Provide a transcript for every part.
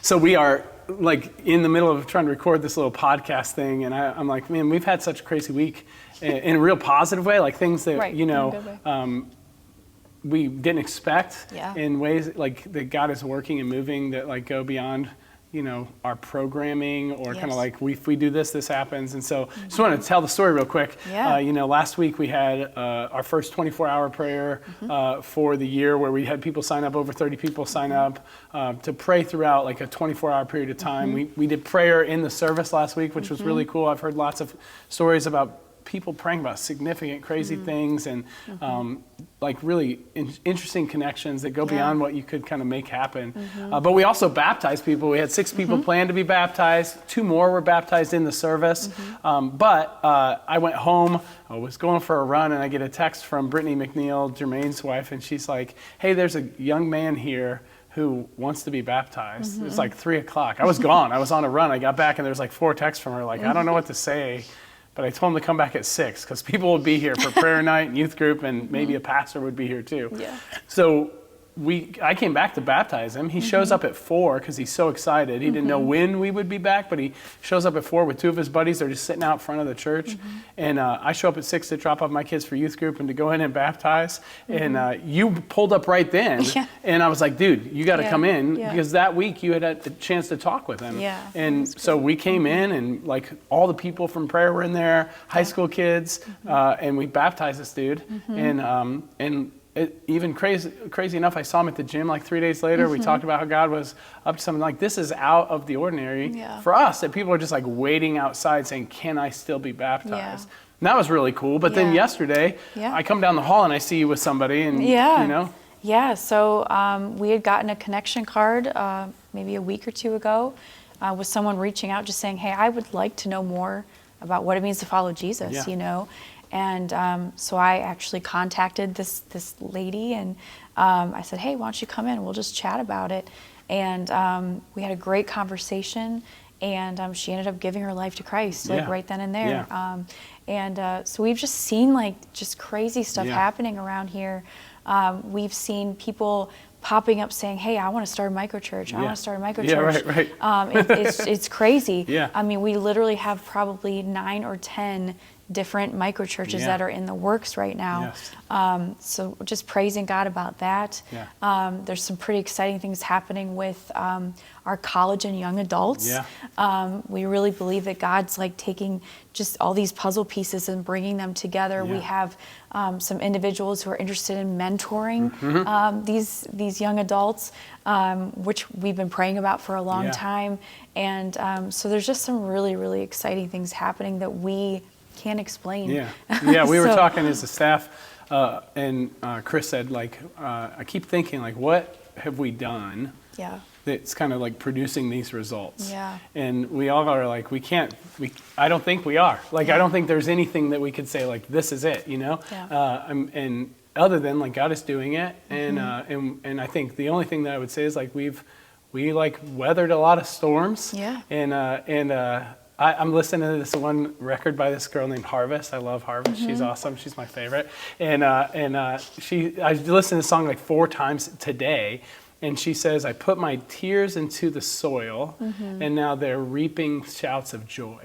So we are like in the middle of trying to record this little podcast thing, and I'm like, man, we've had such a crazy week in a real positive way, like things that, right. you know, we didn't expect in ways like that God is working and moving that like go beyond, you know, our programming or kind of like if we do this, this happens. And so just want to tell the story real quick. You know, last week we had our first 24-hour prayer for the year where we had people sign up, over 30 people sign up to pray throughout like a 24-hour period of time. We did prayer in the service last week, which was really cool. I've heard lots of stories about people praying about significant, crazy things and like really interesting connections that go beyond what you could kind of make happen. But we also baptized people. We had 6 people planned to be baptized. 2 more were baptized in the service. But I went home, I was going for a run, and I get a text from Brittany McNeil, Jermaine's wife, and she's like, hey, there's a young man here who wants to be baptized. It's like 3 o'clock. I was gone. I was on a run. I got back, and there's like 4 texts from her, like, I don't know what to say. But I told him to come back at 6 because people would be here for prayer night and youth group, and maybe a pastor would be here too. So I came back to baptize him. He shows up at 4 because he's so excited. He didn't know when we would be back, but he shows up at 4 with 2 of his buddies. They're just sitting out front of the church. And I show up at 6 to drop off my kids for youth group and to go in and baptize. And you pulled up right then. And I was like, dude, you got to come in because that week you had a chance to talk with him. And so we came in, and like all the people from prayer were in there, high school kids, and we baptized this dude. And even crazy enough, I saw him at the gym like 3 days later. We talked about how God was up to something like this is out of the ordinary for us, that people are just like waiting outside saying, can I still be baptized? And that was really cool. But then yesterday, I come down the hall and I see you with somebody, and you know. So we had gotten a connection card maybe a week or 2 ago with someone reaching out just saying, hey, I would like to know more about what it means to follow Jesus, you know. And so I actually contacted this lady, and I said, hey, why don't you come in? We'll just chat about it. And we had a great conversation, and she ended up giving her life to Christ, like right then and there. So we've just seen like just crazy stuff happening around here. We've seen people popping up saying, hey, I want to start a microchurch. I want to start a microchurch. It's crazy. I mean, we literally have probably 9 or 10 different microchurches that are in the works right now. So just praising God about that. There's some pretty exciting things happening with our college and young adults. We really believe that God's like taking just all these puzzle pieces and bringing them together. We have some individuals who are interested in mentoring these young adults, which we've been praying about for a long time. And so there's just some really, really exciting things happening that we can't explain. We were talking as a staff, and Chris said, like, I keep thinking, like, what have we done that's kind of like producing these results? And we all are like, I don't think we are. Like, I don't think there's anything that we could say, like, this is it, you know? And other than, like, God is doing it. And I think the only thing that I would say is, like, we like weathered a lot of storms. I'm listening to this one record by this girl named Harvest. I love Harvest. She's awesome. She's my favorite. And I listened to the song like 4 times today. And she says, I put my tears into the soil, and now they're reaping shouts of joy.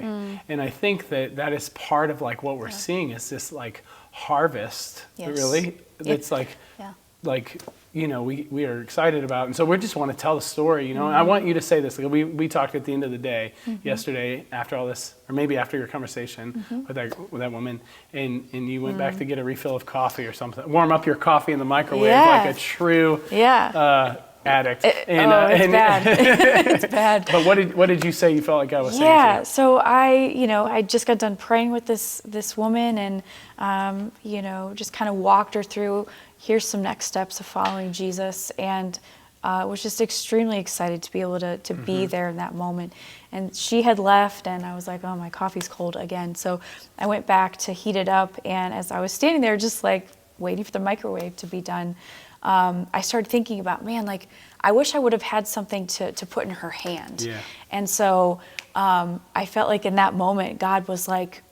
And I think that is part of like what we're seeing is this like harvest, really. It's like, you know, we are excited about. And so we just want to tell the story, you know. And I want you to say this. Like we talked at the end of the day yesterday after all this, or maybe after your conversation with that woman, and you went back to get a refill of coffee or something. Warm up your coffee in the microwave like a true addict. It's bad. It's bad. But what did you say you felt like God was saying to you? So I just got done praying with this woman, and just kind of walked her through, here's some next steps of following Jesus, and was just extremely excited to be able to be there in that moment. And she had left, and I was like, oh, my coffee's cold again. So I went back to heat it up, and as I was standing there just like waiting for the microwave to be done, I started thinking about, man, like, I wish I would have had something to put in her hand. And so I felt like in that moment, God was like,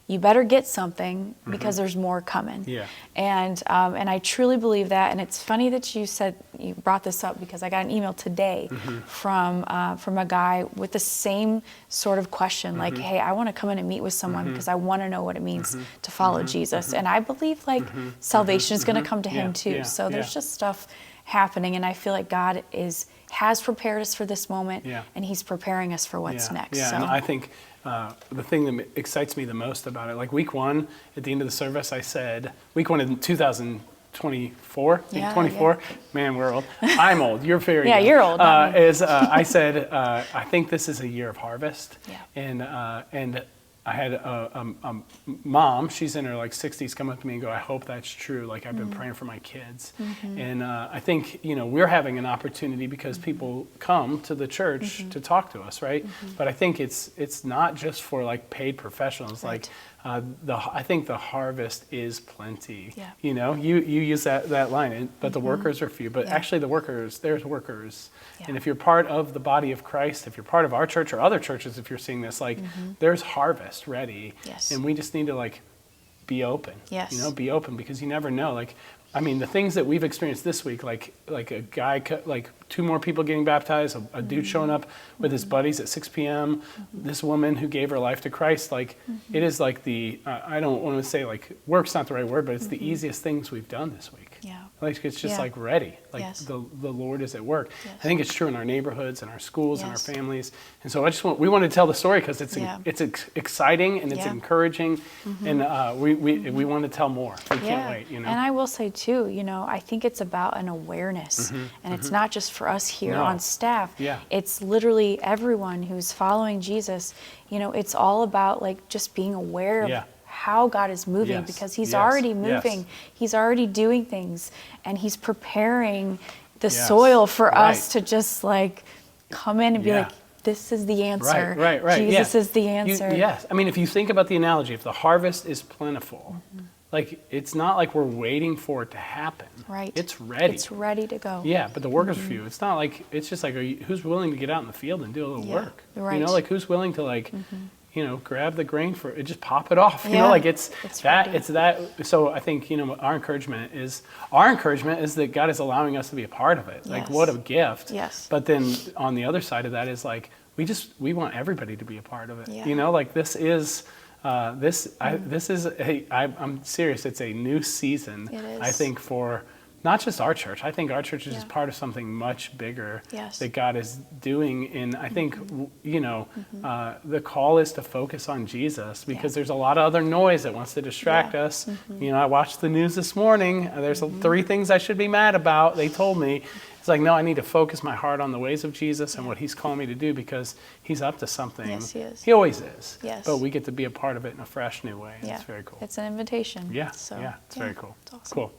you better get something because there's more coming. Yeah. And I truly believe that. And it's funny that you brought this up, because I got an email today from a guy with the same sort of question, like, hey, I want to come in and meet with someone because I want to know what it means to follow Jesus. And I believe like salvation is going to come to him too. So there's just stuff happening, and I feel like God has prepared us for this moment, and he's preparing us for what's next. Yeah, so. and I think the thing that excites me the most about it, like week 1, at the end of the service, I said, week 1 in 2024, 24, man, we're old. I'm old, you're very young. You're old. I said, I think this is a year of harvest, and I had a mom, she's in her like 60s, come up to me and go, I hope that's true. Like, I've been praying for my kids. And I think, we're having an opportunity because people come to the church to talk to us, right? But I think it's not just for like paid professionals. Right. Like I think the harvest is plenty. Yeah. You use that line, but the workers are few. But actually there's workers. Yeah. And if you're part of the body of Christ, if you're part of our church or other churches, if you're seeing this, like there's harvest ready. Yes. And we just need to like be open. Yes. Be open, because you never know. Like, I mean, the things that we've experienced this week, like a guy, like 2 more people getting baptized, a dude showing up with his buddies at 6 p.m., this woman who gave her life to Christ, like it is like I don't want to say like work's not the right word, but it's the easiest things we've done this week. Yeah. Like it's just like ready. Like the Lord is at work. Yes. I think it's true in our neighborhoods and our schools and our families. And so we want to tell the story because it's exciting and it's encouraging, and we want to tell more. We can't wait. And I will say too, I think it's about an awareness, and it's not just for us here on staff. Yeah. It's literally everyone who's following Jesus. It's all about like just being aware of how God is moving, because he's already moving. He's already doing things, and he's preparing the soil for us to just like come in and be like, this is the answer. Right. Jesus is the answer. Yes. I mean, if you think about the analogy, if the harvest is plentiful, like it's not like we're waiting for it to happen. Right. It's ready. It's ready to go. Yeah, but the workers are few. It's not like, it's just like, who's willing to get out in the field and do a little work? Right. Like who's willing to like, grab the grain for it, just pop it off. Like it's that. So I think, our encouragement is that God is allowing us to be a part of it. Like what a gift. Yes. But then on the other side of that is like, we want everybody to be a part of it. Yeah. Like this is, I'm serious. It's a new season. It is. I think for not just our church. I think our church is just part of something much bigger that God is doing. And I think, the call is to focus on Jesus, because there's a lot of other noise that wants to distract us. I watched the news this morning. There's 3 things I should be mad about. They told me. It's like, no, I need to focus my heart on the ways of Jesus and what he's calling me to do, because he's up to something. Yes, he is. He always is. Yes. But we get to be a part of it in a fresh new way. Yeah. It's very cool. It's an invitation. Yeah. So, it's very cool. It's awesome. Cool.